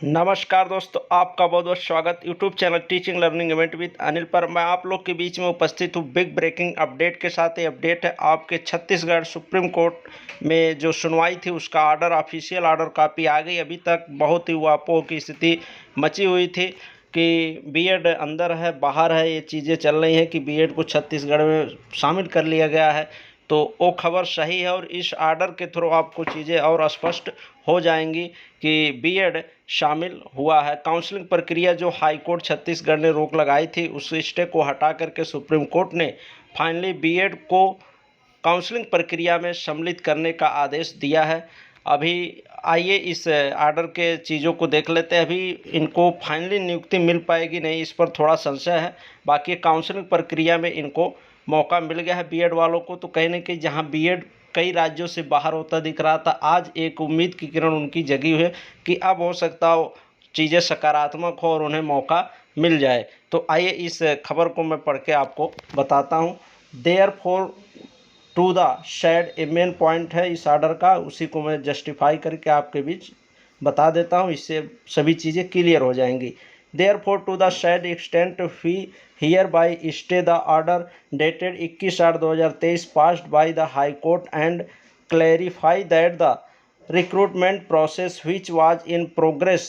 नमस्कार दोस्तों, आपका बहुत बहुत स्वागत YouTube channel teaching learning event with Anil पर। मैं आप लोग के बीच में उपस्थित हूँ बिग ब्रेकिंग अपडेट के साथ। ये अपडेट है आपके छत्तीसगढ़ सुप्रीम कोर्ट में जो सुनवाई थी उसका ऑर्डर, ऑफिशियल ऑर्डर कॉपी आ गई। अभी तक बहुत ही उहापोह की स्थिति मची हुई थी कि बीएड अंदर है बाहर है, ये चीज़ें चल रही हैं कि बीएड को छत्तीसगढ़ में शामिल कर लिया गया है। तो वो खबर सही है और इस ऑर्डर के थ्रू आपको चीज़ें और स्पष्ट हो जाएंगी कि बीएड शामिल हुआ है। काउंसलिंग प्रक्रिया जो हाई कोर्ट छत्तीसगढ़ ने रोक लगाई थी उस स्टे को हटा करके सुप्रीम कोर्ट ने फाइनली बीएड को काउंसलिंग प्रक्रिया में सम्मिलित करने का आदेश दिया है। अभी आइए इस ऑर्डर के चीज़ों को देख लेते हैं। अभी इनको फाइनली नियुक्ति मिल पाएगी नहीं, इस पर थोड़ा संशय है। बाकी काउंसलिंग प्रक्रिया में इनको मौका मिल गया है बीएड वालों को। तो कहीं ना कहीं जहां बीएड कई राज्यों से बाहर होता दिख रहा था, आज एक उम्मीद की किरण उनकी जगी हुई है कि अब हो सकता हो चीज़ें सकारात्मक हो और उन्हें मौका मिल जाए। तो आइए इस खबर को मैं पढ़ के आपको बताता हूँ। Therefore to the said a main point है इस ऑर्डर का, उसी को मैं जस्टिफाई करके आपके बीच बता देता हूँ, इससे सभी चीज़ें क्लियर हो जाएंगी। Therefore to the said extent we hereby stay the order dated 21/8/2023 passed by the High Court and clarify that the recruitment process which was in progress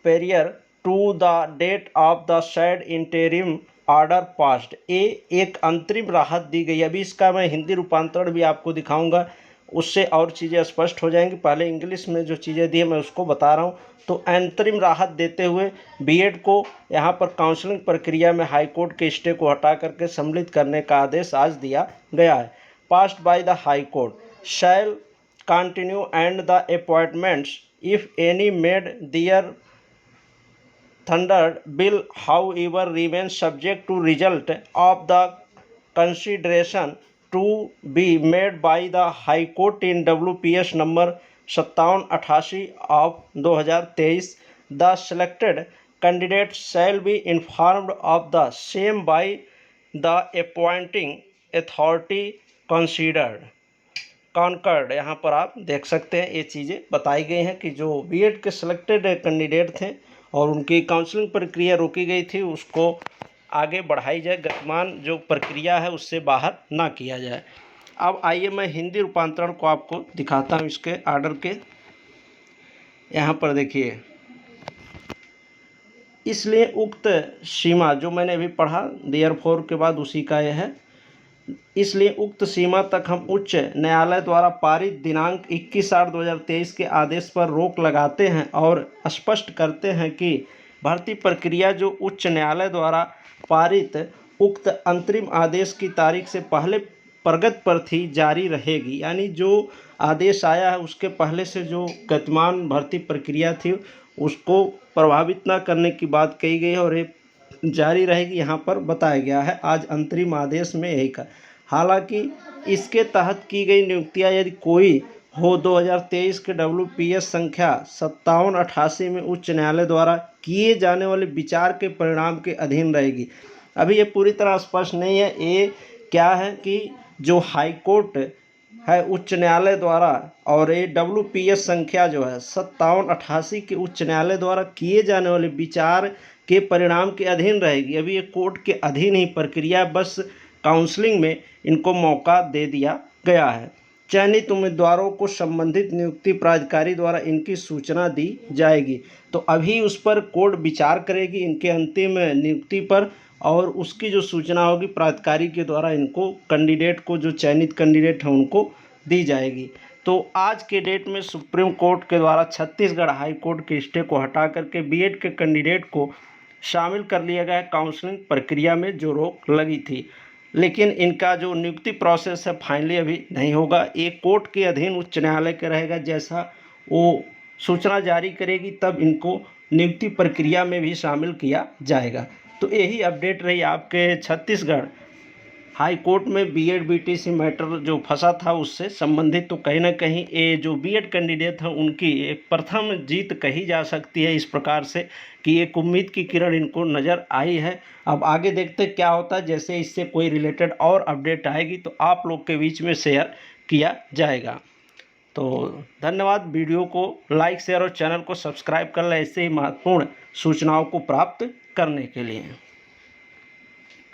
prior to the date of the said interim order passed. एक अंतरिम राहत दी गई। अभी इसका मैं हिंदी रूपांतरण भी आपको दिखाऊंगा, उससे और चीज़ें स्पष्ट हो जाएंगी। पहले इंग्लिश में जो चीज़ें दी है मैं उसको बता रहा हूँ। तो अंतरिम राहत देते हुए बीएड को यहाँ पर काउंसलिंग प्रक्रिया में हाई कोर्ट के स्टे को हटा करके सम्मिलित करने का आदेश आज दिया गया है। Passed by the High Court shall continue and the appointments if any made there thundered bill however remains subject to result of the consideration to be made by the High Court in WPS number 5788 of 2023. The selected candidate shall be informed of the same by the appointing authority considered concerned. यहाँ पर आप देख सकते हैं ये चीज़ें बताई गई हैं कि जो बीएड के सिलेक्टेड कैंडिडेट थे और उनकी काउंसलिंग प्रक्रिया रोकी गई थी उसको आगे बढ़ाई जाए, गतिमान जो प्रक्रिया है उससे बाहर ना किया जाए। अब आइए मैं हिंदी रूपांतरण को आपको दिखाता हूँ इसके ऑर्डर के। यहाँ पर देखिए, इसलिए उक्त सीमा जो मैंने अभी पढ़ा देयरफॉर के बाद उसी का यह है। इसलिए उक्त सीमा तक हम उच्च न्यायालय द्वारा पारित दिनांक 21/8/2023 के आदेश पर रोक लगाते हैं और स्पष्ट करते हैं कि भर्ती प्रक्रिया जो उच्च न्यायालय द्वारा पारित उक्त अंतरिम आदेश की तारीख से पहले प्रगति पर थी जारी रहेगी। यानी जो आदेश आया है उसके पहले से जो गतिमान भर्ती प्रक्रिया थी उसको प्रभावित न करने की बात कही गई है और ये जारी रहेगी, यहाँ पर बताया गया है आज अंतरिम आदेश में यही का। हालांकि इसके तहत की गई नियुक्तियां यदि कोई हो 2023 के WPS संख्या 5788 में उच्च न्यायालय द्वारा किए जाने वाले विचार के परिणाम के अधीन रहेगी। अभी ये पूरी तरह स्पष्ट नहीं है ये क्या है कि जो हाई कोर्ट है उच्च न्यायालय द्वारा और ये WPS संख्या जो है 5788 के उच्च न्यायालय द्वारा किए जाने वाले विचार के परिणाम के अधीन रहेगी। अभी ये कोर्ट के अधीन ही प्रक्रिया, बस काउंसलिंग में इनको मौका दे दिया गया है। चयनित उम्मीदवारों को संबंधित नियुक्ति प्राधिकारी द्वारा इनकी सूचना दी जाएगी। तो अभी उस पर कोर्ट विचार करेगी इनके अंतिम नियुक्ति पर और उसकी जो सूचना होगी प्राधिकारी के द्वारा इनको कैंडिडेट को, जो चयनित कैंडिडेट हैं उनको दी जाएगी। तो आज के डेट में सुप्रीम कोर्ट के द्वारा छत्तीसगढ़ हाई कोर्ट के स्टे को हटा करके बीएड के कैंडिडेट को शामिल कर लिया गया है काउंसलिंग प्रक्रिया में जो रोक लगी थी। लेकिन इनका जो नियुक्ति प्रोसेस है फाइनली अभी नहीं होगा, एक कोर्ट के अधीन उच्च न्यायालय का रहेगा। जैसा वो सूचना जारी करेगी तब इनको नियुक्ति प्रक्रिया में भी शामिल किया जाएगा। तो यही अपडेट रही आपके छत्तीसगढ़ हाई कोर्ट में बीएड बीटीसी मैटर जो फंसा था उससे संबंधित। तो कहीं ना कहीं ये जो बीएड कैंडिडेट हैं उनकी एक प्रथम जीत कही जा सकती है इस प्रकार से कि एक उम्मीद की किरण इनको नज़र आई है। अब आगे देखते क्या होता है, जैसे इससे कोई रिलेटेड और अपडेट आएगी तो आप लोग के बीच में शेयर किया जाएगा। तो धन्यवाद। वीडियो को लाइक शेयर और चैनल को सब्सक्राइब कर लें ऐसे ही महत्वपूर्ण सूचनाओं को प्राप्त करने के लिए।